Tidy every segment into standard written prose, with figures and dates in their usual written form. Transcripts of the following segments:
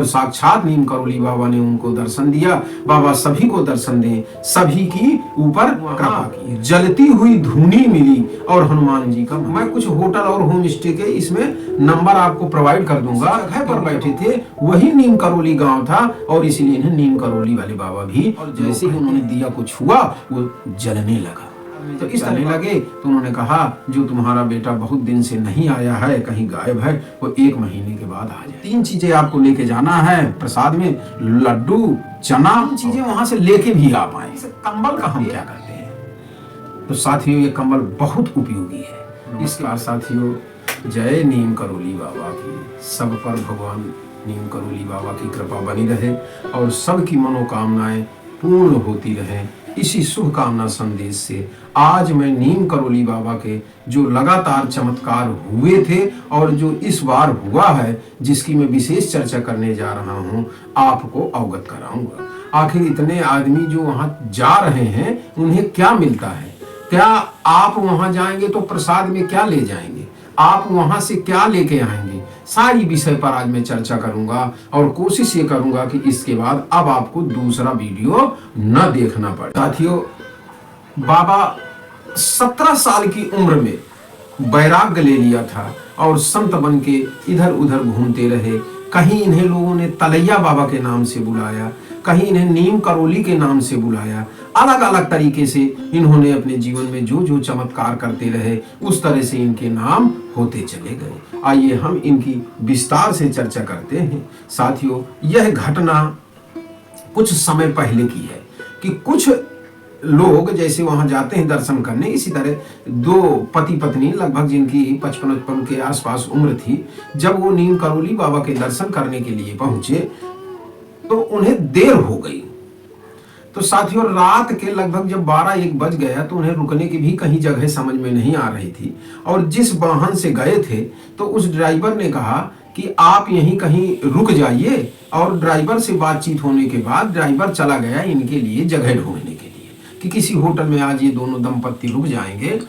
और साक्षात नीम करोली बाबा ने उनको दर्शन दिया। बाबा सभी को दर्शन दे, सभी की ऊपर कृपा की। जलती हुई धूनी मिली और हनुमान जी का। मैं कुछ होटल और होम स्टे के इसमें नंबर आपको प्रोवाइड कर दूंगा। घर पर बैठे थे, वही नीम करोली गांव था और इसीलिए इन्हें नीम करोली वाले बाबा भी। और जैसे ही उन्होंने दिया को छुआ वो जलने लगा। तो इस तरह लगे तो उन्होंने कहा जो तुम्हारा बेटा बहुत दिन से नहीं आया है, कहीं गायब है, वो 1 महीने के बाद आ जाए। 3 चीजें आपको लेके जाना है प्रसाद में, लड्डू, चना, चीजें वहां से लेके भी आप आए। कंबल का हम क्या करते हैं? तो साथियों ये कंबल बहुत उपयोगी है। इसके बाद साथियों जय नीम करोली बाबा की। सब पर भगवान नीम करोली बाबा की कृपा बनी रहे और सबकी मनोकामनाएं पूर्ण होती रहे। इसी शुभकामना संदेश से आज मैं नीम करोली बाबा के जो लगातार चमत्कार हुए थे और जो इस बार हुआ है, जिसकी मैं विशेष चर्चा करने जा रहा हूं, आपको अवगत कराऊंगा। आखिर इतने आदमी जो वहां जा रहे हैं उन्हें क्या मिलता है? क्या आप वहां जाएंगे तो प्रसाद में क्या ले जाएंगे? आप वहां से क्या लेके आएंगे? सारी विषय पर आज मैं चर्चा करूंगा और कोशिश ये करूंगा कि इसके बाद अब आपको दूसरा वीडियो न देखना पड़े। साथियों बाबा 17 साल की उम्र में वैराग्य ले लिया था और संत बन के इधर उधर घूमते रहे। कहीं इन्हें लोगों ने तलैया बाबा के नाम से बुलाया, कहीं इन्हें नीम करोली के नाम से बुलाया। अलग अलग तरीके से इन्होंने अपने जीवन में जो जो चमत्कार करते रहे उस तरह से इनके नाम होते चले गए। आइए हम इनकी विस्तार से चर्चा करते हैं। साथियों यह घटना कुछ समय पहले की है कि कुछ लोग जैसे वहां जाते हैं दर्शन करने, इसी तरह 2 पति पत्नी लगभग जिनकी 55 के आसपास उम्र थी, जब वो नीम करोली बाबा के दर्शन करने के लिए पहुंचे तो उन्हें देर हो गई। तो साथियों रात के लगभग जब 12-1 बज गया तो उन्हें रुकने की भी कहीं जगह समझ में नहीं आ रही थी। और जिस वाहन से गए थे तो उस ड्राइवर ने कहा कि आप यहीं कहीं रुक जाइए। और ड्राइवर से बातचीत होने के बाद ड्राइवर चला गया इनके लिए जगह ढूंढने के लिए कि किसी होटल में आज ये दोनों दंपत्ति रुक जाएंगे,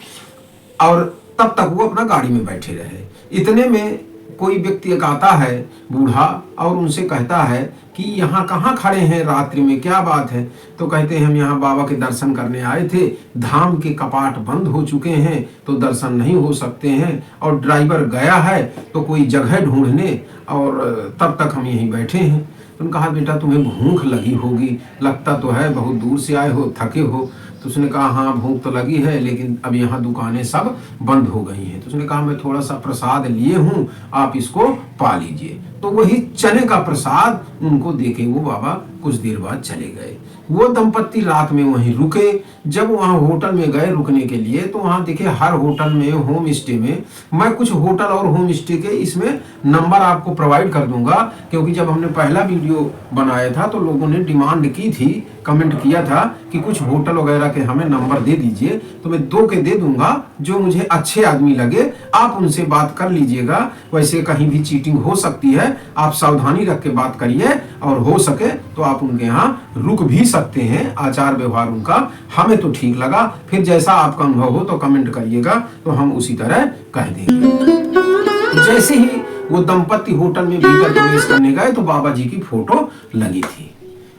और तब तक वो अपना गाड़ी में बैठे रहे। इतने में कोई व्यक्ति एक आता है बूढ़ा और उनसे कहता है कि यहाँ कहाँ खड़े हैं रात्रि में, क्या बात है? तो कहते हैं हम यहाँ बाबा के दर्शन करने आए थे, धाम के कपाट बंद हो चुके हैं तो दर्शन नहीं हो सकते हैं, और ड्राइवर गया है तो कोई जगह ढूंढने, और तब तक हम यहीं बैठे हैं। उन्होंने कहा बेटा तुम्हें भूख लगी होगी, लगता तो है बहुत दूर से आए हो, थके हो। तो उसने कहा हाँ भूख तो लगी है, लेकिन अब यहाँ दुकानें सब बंद हो गई हैं। तो उसने कहा मैं थोड़ा सा प्रसाद लिए हूँ, आप इसको पा लीजिए। तो वही चने का प्रसाद उनको देके वो बाबा कुछ देर बाद चले गए। वो दंपत्ति रात में वहीं रुके। जब वहां होटल में गए रुकने के लिए तो वहां देखे हर होटल में, होम स्टे में, मैं कुछ होटल और होम स्टे के इसमें नंबर आपको प्रोवाइड कर दूंगा, क्योंकि जब हमने पहला वीडियो बनाया था तो लोगों ने डिमांड की थी, कमेंट किया था कि कुछ होटल वगैरह के हमें नंबर दे दीजिए। तो मैं 2 के दे दूंगा, जो मुझे अच्छे आदमी लगे आप उनसे बात कर लीजिएगा। वैसे कहीं भी चीटिंग हो सकती है, आप सावधानी रख के बात करिए, और हो सके तो आप उनके यहाँ रुक भी सकते हैं। आचार व्यवहार उनका हमें तो ठीक लगा, फिर जैसा आपका अनुभव हो तो कमेंट करिएगा, तो हम उसी तरह कह देंगे। जैसे ही वो दंपत्ति होटल में भीतर प्रवेश करने गए तो बाबा जी की फोटो लगी थी।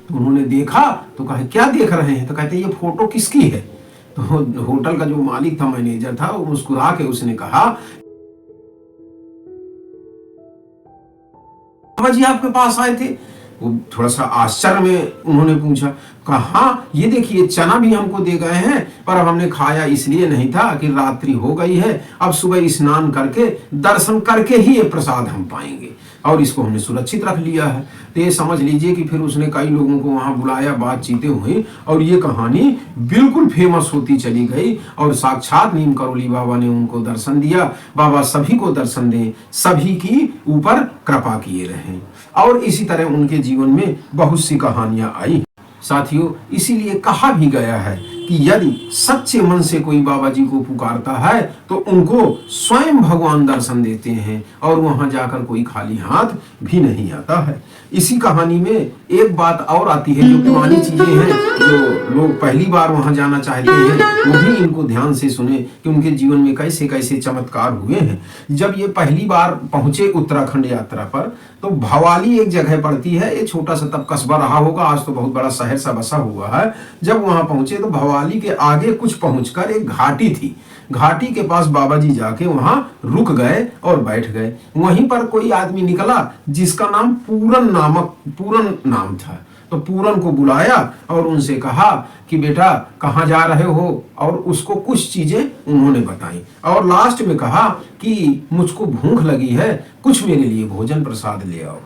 तो उन्होंने देखा तो कहा क्या देख रहे हैं? तो कहते ये फोटो किसकी है? तो होटल का जो मालिक था, मैनेजर था, वो मुस्कुरा के उसने कहा बाबा जी आपके पास आए थे। वो थोड़ा सा आश्चर्य में उन्होंने पूछा, कहा हाँ ये देखिए चना भी हमको दे गए हैं, पर अब हमने खाया इसलिए नहीं था कि रात्रि हो गई है, अब सुबह स्नान करके दर्शन करके ही ये प्रसाद हम पाएंगे, और इसको हमने सुरक्षित रख लिया है। तो ये समझ लीजिए कि फिर उसने कई लोगों को वहां बुलाया, बातचीतें हुई, और ये कहानी बिल्कुल फेमस होती चली गई। और साक्षात नीम करोली बाबा ने उनको दर्शन दिया। बाबा सभी को दर्शन दें, सभी की ऊपर कृपा किए रहें। और इसी तरह उनके जीवन में बहुत सी कहानियां आई। साथियों इसीलिए कहा भी गया है कि यदि सच्चे मन से कोई बाबा जी को पुकारता है तो उनको स्वयं भगवान दर्शन देते हैं और वहां जाकर कोई खाली हाथ भी नहीं आता है। इसी कहानी में एक बात और आती है, जो पुरानी चीजें हैं, जो लोग पहली बार वहां जाना चाहते हैं वो भी इनको ध्यान से सुने कि उनके जीवन में कैसे कैसे चमत्कार हुए हैं। जब ये पहली बार पहुंचे उत्तराखंड यात्रा पर, तो भवाली एक जगह पड़ती है, ये छोटा सा तब कस्बा रहा होगा, आज तो बहुत बड़ा शहर सा बसा हुआ है। जब वहां पहुंचे तो भवाली के आगे कुछ पहुंचकर एक घाटी थी, घाटी के पास बाबा जी जाके वहां रुक गए और बैठ गए। वहीं पर कोई आदमी निकला जिसका नाम पूरन नाम था। तो पूरन को बुलाया और उनसे कहा कि बेटा कहाँ जा रहे हो, और उसको कुछ चीजें उन्होंने बताई और लास्ट में कहा कि मुझको भूख लगी है, कुछ मेरे लिए भोजन प्रसाद ले आओ।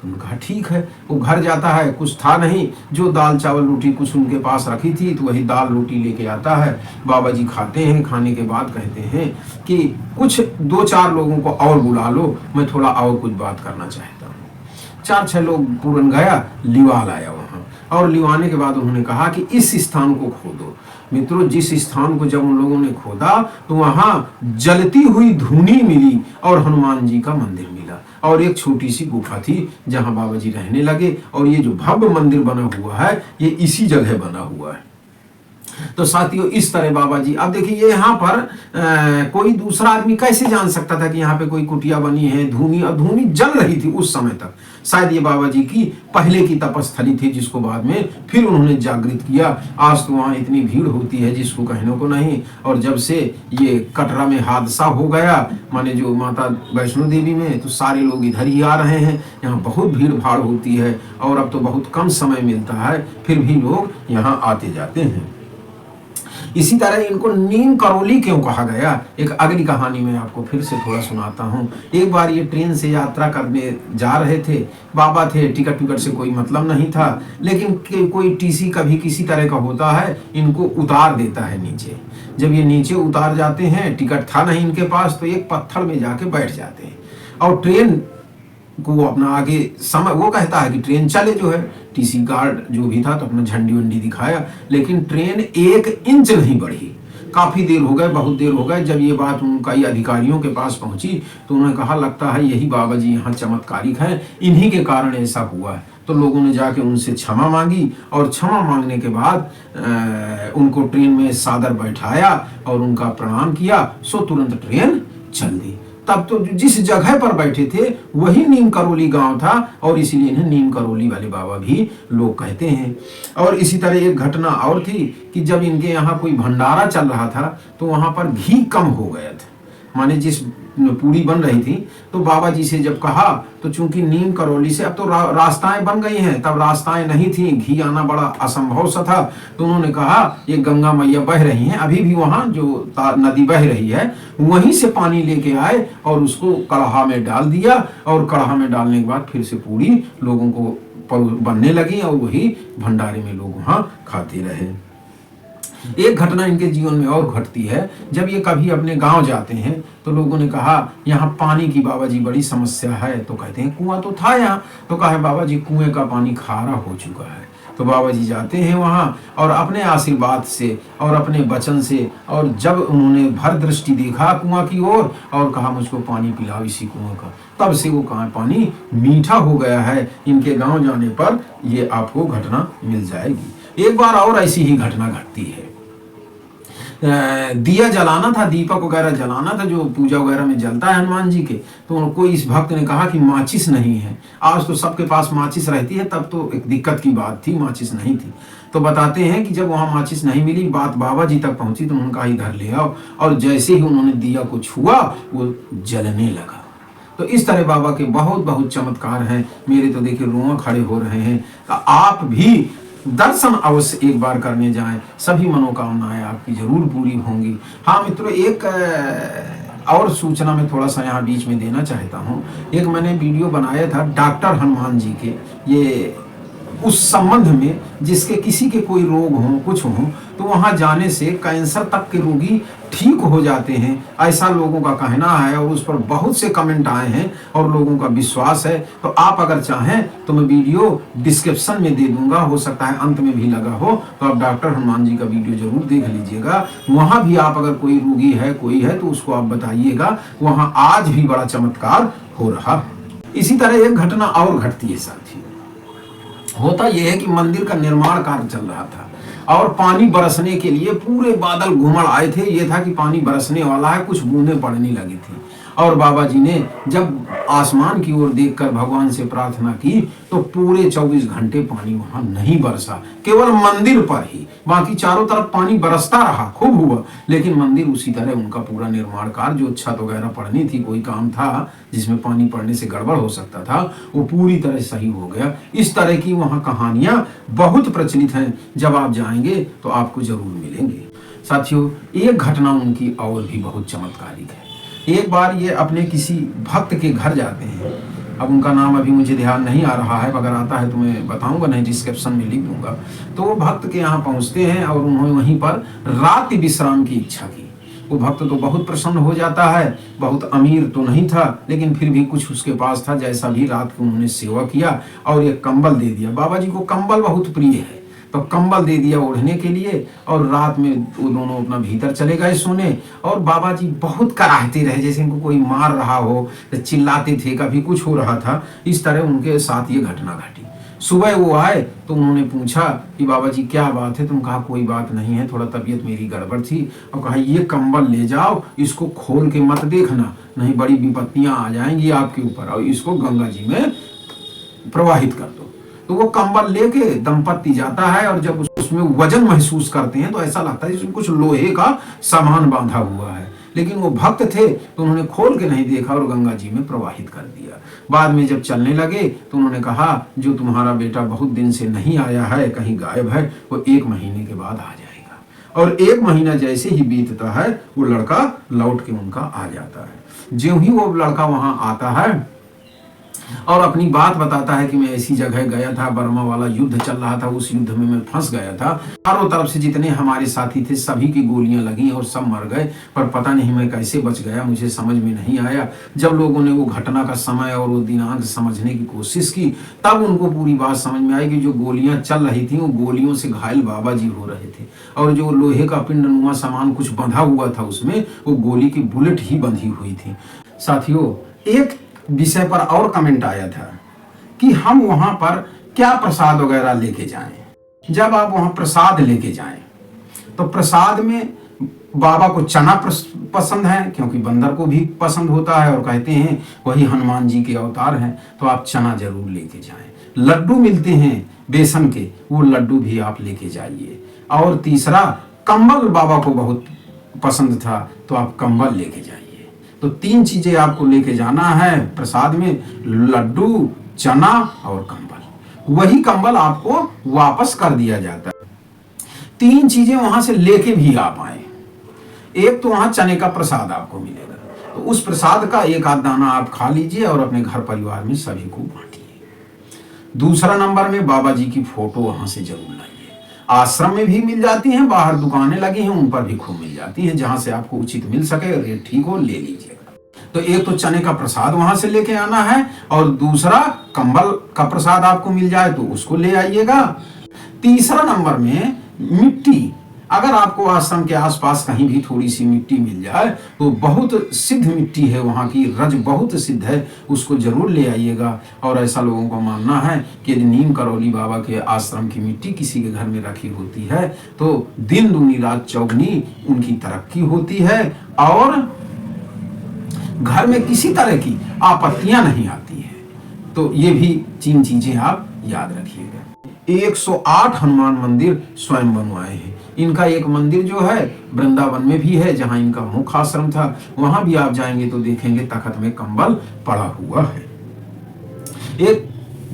उन्होंने कहा ठीक है। वो घर जाता है, कुछ था नहीं, जो दाल चावल रोटी कुछ उनके पास रखी थी तो वही दाल रोटी लेके आता है। बाबा जी खाते हैं, खाने के बाद कहते हैं कि कुछ 2-4 लोगों को और बुला लो, मैं थोड़ा और कुछ बात करना चाहता हूँ। 4-6 लोग पूरन गया, लिवा लाया वहां, और लिवाने के बाद उन्होंने कहा कि इस स्थान को खोदो। मित्रों, जिस स्थान को जब उन लोगों ने खोदा तो वहां जलती हुई धूनी मिली और हनुमान जी का मंदिर मिला और एक छोटी सी गुफा थी जहां बाबा जी रहने लगे। और ये जो भव्य मंदिर बना हुआ है ये इसी जगह बना हुआ है। तो साथियों, इस तरह बाबा जी, अब देखिए यहाँ पर कोई दूसरा आदमी कैसे जान सकता था कि यहाँ पे कोई कुटिया बनी है। धूनी जल रही थी उस समय तक। शायद ये बाबा जी की पहले की तपस्थली थी जिसको बाद में फिर उन्होंने जागृत किया। आज तो वहाँ इतनी भीड़ होती है जिसको कहने को नहीं। और जब से ये कटरा में हादसा हो गया, माने जो माता वैष्णो देवी में, तो सारे लोग इधर ही आ रहे हैं। यहाँ बहुत भीड़ भाड़ होती है और अब तो बहुत कम समय मिलता है, फिर भी लोग यहाँ आते जाते हैं। इसी तरह इनको नीम करौली क्यों कहा गया, एक अगली कहानी में आपको फिर से थोड़ा सुनाता हूँ। एक बार ये ट्रेन से यात्रा करने जा रहे थे, बाबा थे, टिकट से कोई मतलब नहीं था, लेकिन कोई टीसी कभी किसी तरह का होता है, इनको उतार देता है नीचे। जब ये नीचे उतार जाते हैं, टिकट था नहीं इनके पास, तो एक पत्थर में जाके बैठ जाते हैं और ट्रेन को अपना आगे समय, वो कहता है कि ट्रेन चले जो है। टीसी गार्ड जो भी था तो अपना झंडी वंडी दिखाया, लेकिन ट्रेन 1 इंच नहीं बढ़ी। काफी देर हो गए, बहुत देर हो गए। जब ये बात उनका अधिकारियों के पास पहुंची तो उन्होंने कहा लगता है यही बाबा जी यहाँ चमत्कारिक हैं, इन्हीं के कारण ऐसा हुआ है। तो लोगों ने जाके उनसे क्षमा मांगी और क्षमा मांगने के बाद उनको ट्रेन में सादर बैठाया और उनका प्रणाम किया। सो तुरंत ट्रेन चल दी। तब तो जिस जगह पर बैठे थे वही नीम करौली गांव था और इसीलिए इन्हें नीम करौली वाले बाबा भी लोग कहते हैं। और इसी तरह एक घटना और थी कि जब इनके यहाँ कोई भंडारा चल रहा था तो वहां पर घी कम हो गया था, माने जिस पूरी बन रही थी, तो बाबा जी से जब कहा तो चूंकि नीम करौली से अब तो रास्ताएं बन गई हैं, तब रास्ताएं नहीं थी, घी आना बड़ा असंभव सा था। तो उन्होंने कहा ये गंगा मैया बह रही हैं, अभी भी वहां जो नदी बह रही है वहीं से पानी लेके आए और उसको कढ़ा में डाल दिया और कढ़ा में डालने के बाद फिर से पूरी लोगों को बनने लगी और वही भंडारे में लोग वहां खाते रहे। एक घटना इनके जीवन में और घटती है। जब ये कभी अपने गांव जाते हैं तो लोगों ने कहा यहाँ पानी की बाबा जी बड़ी समस्या है। तो कहते हैं कुआं तो था यहाँ, तो कहा बाबा जी कुएं का पानी खारा हो चुका है। तो बाबा जी जाते हैं वहां और अपने आशीर्वाद से और अपने वचन से, और जब उन्होंने भर दृष्टि देखा कुआं की ओर और कहा मुझको पानी पिलाओ इसी कुआं का, तब से वो कहा पानी मीठा हो गया है। इनके गांव जाने पर ये आपको घटना मिल जाएगी। एक बार और ऐसी ही घटना घटती है। दिया जलाना था, दीपक वगैरह जलाना था जो पूजा वगैरह में जलता है हनुमान जी के। तो कोई इस भक्त ने कहा कि माचिस नहीं है। आज तो सबके पास माचिस रहती है, तब तो एक दिक्कत की बात थी, माचिस नहीं थी। तो बताते हैं कि जब वहां माचिस नहीं मिली, बात बाबा जी तक पहुंची तो उन्होंने कहा इधर ले आओ, और जैसे ही उन्होंने दिया को छुआ वो जलने लगा। तो इस तरह बाबा के बहुत बहुत चमत्कार हैं। मेरे तो देखिए रोंवा खड़े हो रहे हैं। आप भी दर्शन अवश्य एक बार करने जाएं, सभी मनोकामनाएं आपकी जरूर पूरी होंगी। हाँ मित्रों, एक और सूचना मैं थोड़ा सा यहाँ बीच में देना चाहता हूँ। एक मैंने वीडियो बनाया था डॉक्टर हनुमान जी के, ये उस संबंध में जिसके किसी के कोई रोग हो, कुछ हो, तो वहां जाने से कैंसर तक के रोगी ठीक हो जाते हैं, ऐसा लोगों का कहना है। और उस पर बहुत से कमेंट आए हैं और लोगों का विश्वास है। तो आप अगर चाहें तो मैं वीडियो डिस्क्रिप्शन में दे दूंगा, हो सकता है अंत में भी लगा हो, तो आप डॉक्टर हनुमान जी का वीडियो जरूर देख लीजिएगा। वहां भी आप अगर कोई रोगी है, कोई है, तो उसको आप बताइएगा। वहां आज भी बड़ा चमत्कार हो रहा है। इसी तरह एक घटना और घटती है साथी। होता यह है कि मंदिर का निर्माण कार्य चल रहा था और पानी बरसने के लिए पूरे बादल घूमड़ आए थे। यह था कि पानी बरसने वाला है, कुछ बूंदें पड़ने लगी थी। और बाबा जी ने जब आसमान की ओर देखकर भगवान से प्रार्थना की तो पूरे 24 घंटे पानी वहां नहीं बरसा, केवल मंदिर पर ही। बाकी चारों तरफ पानी बरसता रहा, खूब हुआ, लेकिन मंदिर उसी तरह उनका पूरा निर्माण कार्य, जो छत वगैरह पड़नी थी, कोई काम था जिसमें पानी पड़ने से गड़बड़ हो सकता था, वो पूरी तरह सही हो गया। इस तरह की वहां कहानियां बहुत प्रचलित हैं। जब आप जाएंगे तो आपको जरूर मिलेंगे। साथियों, एक घटना उनकी और भी बहुत चमत्कारिक है। एक बार ये अपने किसी भक्त के घर जाते हैं। अब उनका नाम अभी मुझे ध्यान नहीं आ रहा है, अगर आता है तो मैं बताऊंगा, नहीं डिस्क्रिप्शन में लिख दूंगा। तो वो भक्त के यहाँ पहुंचते हैं और उन्होंने वहीं पर रात्रि विश्राम की इच्छा की। वो भक्त तो बहुत प्रसन्न हो जाता है, बहुत अमीर तो नहीं था, लेकिन फिर भी कुछ उसके पास था। जैसा भी रात को उन्होंने सेवा किया और एक कंबल दे दिया। बाबा जी को कंबल बहुत प्रिय है, तो कंबल दे दिया ओढ़ने के लिए। और रात में वो दोनों अपना भीतर चले गए सोने। और बाबा जी बहुत कराहते रहे, जैसे इनको कोई मार रहा हो, चिल्लाते थे, कभी कुछ हो रहा था। इस तरह उनके साथ ये घटना घटी। सुबह वो आए तो उन्होंने पूछा कि बाबा जी क्या बात है? तुम कहा कोई बात नहीं है, थोड़ा तबीयत मेरी गड़बड़ थी। और कहा ये कंबल ले जाओ, इसको खोल के मत देखना, नहीं बड़ी विपत्तियां आ जाएंगी आपके ऊपर, और इसको गंगा जी में प्रवाहित कर दो। तो वो कंबल लेके दंपत्ति जाता है और जब उसमें वजन महसूस करते हैं तो ऐसा लगता है जिसमें कुछ लोहे का सामान बांधा हुआ है। लेकिन वो भक्त थे तो उन्होंने खोल के नहीं देखा और गंगा जी में प्रवाहित कर दिया। बाद में जब चलने लगे तो उन्होंने कहा जो तुम्हारा बेटा बहुत दिन से नहीं आया है, कहीं गायब है, वो 1 महीने के बाद आ जाएगा। और 1 महीना जैसे ही बीतता है वो लड़का लौट के उनका आ जाता है। ज्यों ही वो लड़का वहां आता है और अपनी बात बताता है कि मैं ऐसी जगह गया था, बर्मा वाला युद्ध चल रहा था, उस युद्ध में मैं फंस गया था, चारों तरफ से जितने हमारे साथी थे सभी की गोलियां लगी और सब मर गए, पर पता नहीं मैं कैसे बच गया, मुझे समझ में नहीं आया। जब लोगों ने वो घटना का समय और वो दिनांक समझने की कोशिश की तब उनको पूरी बात समझ में आई कि जो गोलियां चल रही थी वो गोलियों से घायल बाबा जी हो रहे थे, और जो लोहे का पिंड नुमा सामान कुछ बंधा हुआ था उसमें वो गोली की बुलेट ही बंधी हुई थी। साथियों, एक विषय पर और कमेंट आया था कि हम वहां पर क्या प्रसाद वगैरह लेके जाएं। जब आप वहां प्रसाद लेके जाएं तो प्रसाद में बाबा को चना पसंद है, क्योंकि बंदर को भी पसंद होता है और कहते हैं वही हनुमान जी के अवतार हैं, तो आप चना जरूर लेके जाएं। लड्डू मिलते हैं बेसन के, वो लड्डू भी आप लेके जाइए। और तीसरा, कंबल बाबा को बहुत पसंद था, तो आप कंबल लेके जाइए। तो 3 चीजें आपको लेके जाना है प्रसाद में, लड्डू, चना और कंबल। वही कंबल आपको वापस कर दिया जाता है। 3 चीजें वहां से लेके भी आप आए। एक तो वहां चने का प्रसाद आपको मिलेगा, तो उस प्रसाद का 1 आध दाना आप खा लीजिए और अपने घर परिवार में सभी को बांटिए। दूसरा नंबर में बाबा जी की फोटो वहां से जरूर लाइए। आश्रम में भी मिल जाती हैं, बाहर दुकानें लगी हैं उन पर भी खूब मिल जाती हैं, जहां से आपको उचित मिल सके, रेट ठीक हो, ले लीजिएगा। तो एक तो चने का प्रसाद वहां से लेके आना है, और दूसरा कंबल का प्रसाद आपको मिल जाए तो उसको ले आइएगा। तीसरा नंबर में मिट्टी, अगर आपको आश्रम के आसपास कहीं भी थोड़ी सी मिट्टी मिल जाए तो बहुत सिद्ध मिट्टी है वहां की, रज बहुत सिद्ध है, उसको जरूर ले आइएगा। और ऐसा लोगों का मानना है कि यदि नीम करौली बाबा के आश्रम की मिट्टी किसी के घर में रखी होती है तो दिन दूनी रात चौगुनी उनकी तरक्की होती है और घर में किसी तरह की आपत्तियां नहीं आती है। तो ये भी 3 चीजें आप याद रखिएगा। 108 हनुमान मंदिर स्वयं बनवाए हैं। इनका एक मंदिर जो है वृंदावन में भी है, जहां इनका मुख्य आश्रम था, वहां भी आप जाएंगे तो देखेंगे तख्त में कंबल पड़ा हुआ है। एक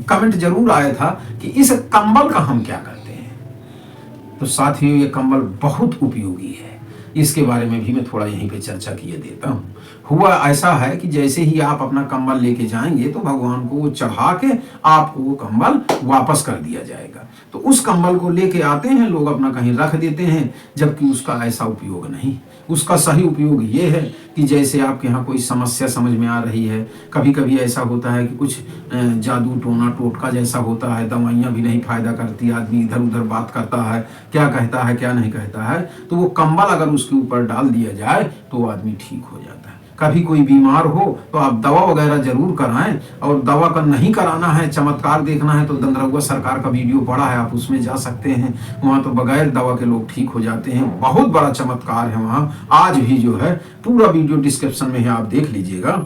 कमेंट जरूर आया था कि इस कंबल का हम क्या करते हैं। तो साथियों, ये कंबल बहुत उपयोगी है। इसके बारे में भी मैं थोड़ा यहीं पे चर्चा किए देता हूँ। हुआ ऐसा है कि जैसे ही आप अपना कंबल लेके जाएंगे तो भगवान को वो चढ़ा के आपको वो कंबल वापस कर दिया जाएगा। तो उस कंबल को लेके आते हैं लोग, अपना कहीं रख देते हैं, जबकि उसका ऐसा उपयोग नहीं। उसका सही उपयोग ये है कि जैसे आपके यहाँ कोई समस्या समझ में आ रही है, कभी कभी ऐसा होता है कि कुछ जादू टोना टोटका जैसा होता है, दवाइयाँ भी नहीं फायदा करती, आदमी इधर उधर बात करता है, क्या कहता है क्या नहीं कहता है, तो वो कंबल अगर उसके ऊपर डाल दिया जाए तो वो आदमी ठीक हो जाता है। कभी कोई बीमार हो तो आप दवा वगैरह जरूर कराएं, और दवा का नहीं कराना है, चमत्कार देखना है तो दंदरौआ सरकार का वीडियो पड़ा है, आप उसमें जा सकते हैं। वहां तो बगैर दवा के लोग ठीक हो जाते हैं, बहुत बड़ा चमत्कार है वहां आज भी जो है। पूरा वीडियो डिस्क्रिप्शन में है, आप देख लीजिएगा।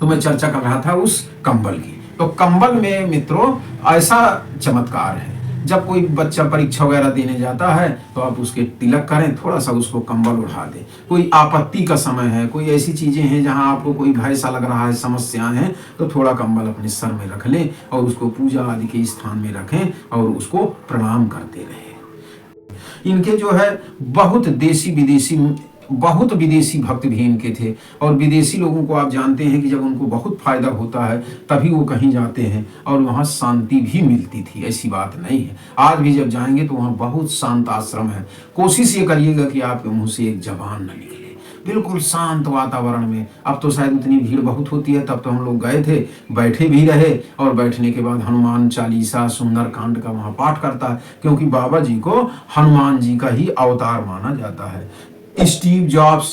तो मैं चर्चा कर रहा था उस कंबल की। तो कंबल में मित्रों ऐसा चमत्कार है, जब कोई बच्चा परीक्षा वगैरह देने जाता है तो आप उसके तिलक करें, थोड़ा सा उसको कंबल उठा दें। कोई आपत्ति का समय है, कोई ऐसी चीजें हैं जहां आपको कोई भय सा लग रहा है, समस्याएं हैं, तो थोड़ा कंबल अपने सर में रख लें और उसको पूजा आदि के स्थान में रखें और उसको प्रणाम करते रहें। इनके जो है बहुत विदेशी भक्त भी इनके थे, और विदेशी लोगों को आप जानते हैं कि जब उनको बहुत फायदा होता है तभी वो कहीं जाते हैं और वहाँ शांति भी मिलती थी, ऐसी बात नहीं है। आज भी जब जाएंगे तो वहाँ बहुत शांत आश्रम है। कोशिश ये करिएगा कि आपके मुंह से एक जबान न निकले, बिल्कुल शांत वातावरण में। अब तो शायद उतनी भीड़ बहुत होती है, तब तो हम लोग गए थे, बैठे भी रहे, और बैठने के बाद हनुमान चालीसा सुंदर कांड का वहाँ पाठ करता है, क्योंकि बाबा जी को हनुमान जी का ही अवतार माना जाता है। Steve jobs,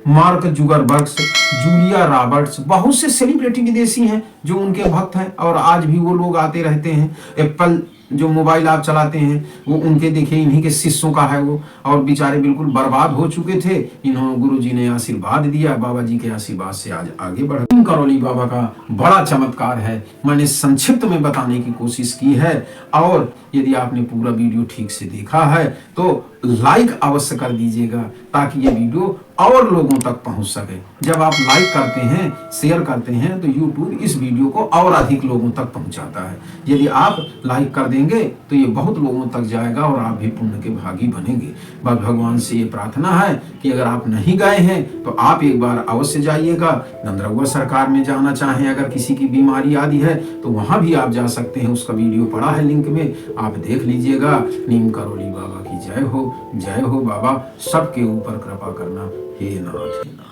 mark Zuckerberg, Julia Roberts, बहुत से सेलिब्रिटी विदेशी हैं जो उनके भक्त हैं, और आज भी वो लोग आते रहते हैं। एप्पल जो मोबाइल आप चलाते हैं वो उनके देखिए इन्हीं के शिष्यों का है वो, और बेचारे बिल्कुल बर्बाद हो चुके थे, इन्होंने गुरु जी ने आशीर्वाद दिया, बाबा जी के आशीर्वाद से आज आगे बढ़। नीम करौली बाबा का बड़ा चमत्कार है, मैंने संक्षिप्त में बताने की कोशिश की है, और यदि आपने पूरा वीडियो ठीक से देखा है तो लाइक अवश्य कर दीजिएगा ताकि ये वीडियो और लोगों तक पहुंच सके। जब आप लाइक करते हैं, शेयर करते हैं, तो YouTube इस वीडियो को और अधिक लोगों तक पहुंचाता है। यदि आप लाइक कर देंगे तो ये बहुत लोगों तक जाएगा और आप भी पुण्य के भागी बनेंगे। बस भगवान से ये प्रार्थना है कि अगर आप नहीं गए हैं तो आप एक बार अवश्य जाइएगा। दंदरौआ सरकार में जाना चाहें, अगर किसी की बीमारी आदि है तो वहां भी आप जा सकते हैं, उसका वीडियो पड़ा है लिंक में, आप देख लीजिएगा। नीम करौली बाबा की जय हो, जय हो बाबा, सबके ऊपर कृपा करना, हे नाथ हे नाथ।